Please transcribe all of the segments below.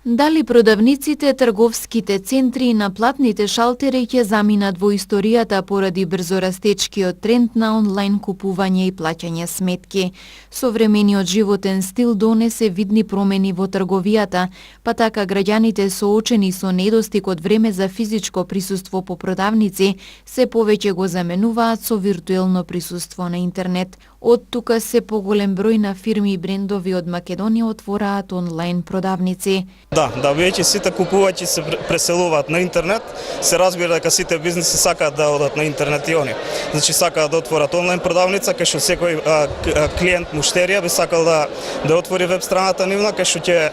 Дали продавниците, трговските центри и наплатните шалтери ќе заминат во историјата поради брзорастечкиот тренд на онлайн купување и плаќање сметки. Современиот животен стил донесе видни промени во трговијата, па така граѓаните соочени со недостиг од време за физичко присуство по продавници се повеќе го заменуваат со виртуелно присуство на интернет. Од тука се поголем број на фирми и брендови од Македонија отвораат онлайн продавници. Да, веќе сите купувачи се преселуваат на интернет, се разбира дека сите бизниси сакаат да одат на интернет и они. Значи сакаат да отворат онлайн продавница, кај што секој клиент, муштерија би сакал да отвори веб страната нивна, кај што ќе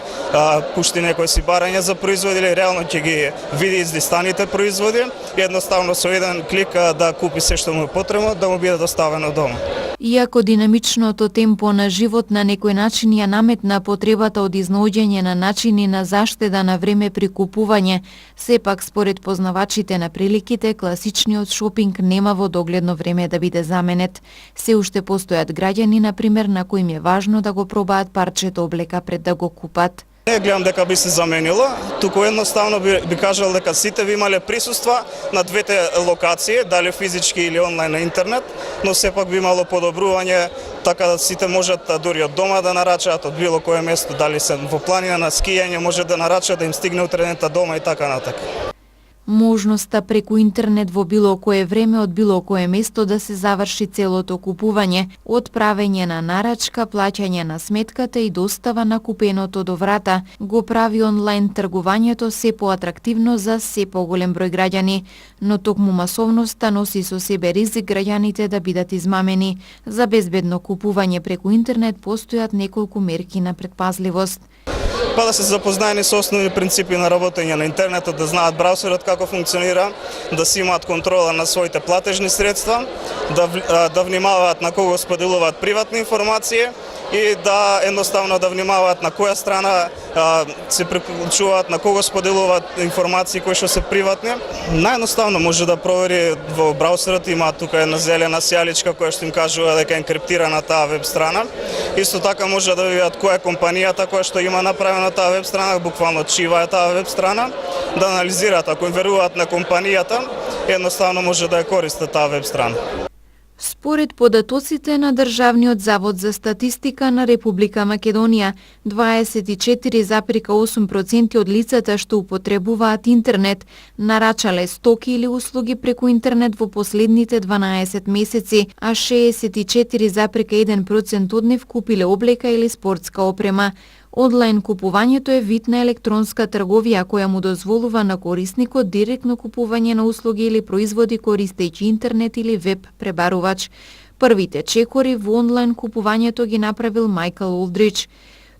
пушти некои си барања за производи или реално ќе ги види излистаните производи и едноставно со еден клик да купи се што му е потребно, да му биде доставено дома. Иако динамичното темпо на живот на некој начин ја наметна потребата од изнаоѓање на начини на заштеда на време при купување, сепак според познавачите на приликите, класичниот шопинг нема во догледно време да биде заменет. Се уште постојат граѓани, например, на кои им е важно да го пробаат парчето облека пред да го купат. Не гледам дека би се заменила, туку едноставно би кажал дека сите би имале присуства на двете локации, дали физички или онлайн на интернет, но сепак би имало подобрување, така да сите можат дури од дома да нарачаат од било кое место, дали се во планина на скијање, може да нарачаат да им стигне утредента дома и така натака. Можноста преку интернет во било кое време од било кое место да се заврши целото купување, од правење на нарачка, плаќање на сметката и достава на купеното до врата, го прави онлайн тргувањето се поатрактивно за се поголем број граѓани, но токму масовноста носи со себе ризик граѓаните да бидат измамени. За безбедно купување преку интернет постојат неколку мерки на предпазливост. Па да се запознаени со основни принципи на работење на интернетот, да знаат браузерот како функционира, да си имаат контрола на своите платежни средства, да внимаваат на кого споделуваат приватни информации и да едноставно да внимаваат на која страна се приклучуваат, на кого споделуваат информации кои што се приватни. Наједноставно може да провери во браузерот, има тука една зелена сјаличка која што им кажува дека е енкриптирана таа веб страна. Исто така може да видат која е компанијата која што има направена таа веб страна, буквално чива е таа веб страна, да анализираат, ако им веруваат на компанијата, едноставно може да ја користат таа веб страна. Според податоците на Државниот завод за статистика на Република Македонија, 24,8% од лицата што употребуваат интернет нарачале стоки или услуги преку интернет во последните 12 месеци, а 64,1% од нив купиле облека или спортска опрема. Онлайн купувањето е вид на електронска трговија која му дозволува на корисникот директно купување на услуги или производи користејќи интернет или веб пребарувач. Првите чекори во онлайн купувањето ги направил Мајкл Олдрич.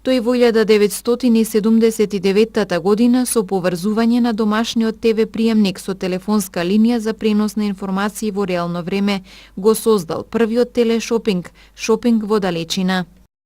Тој во 1979 година со поврзување на домашниот ТВ приемник со телефонска линија за пренос на информации во реално време го создал првиот телешопинг, шопинг во далечина.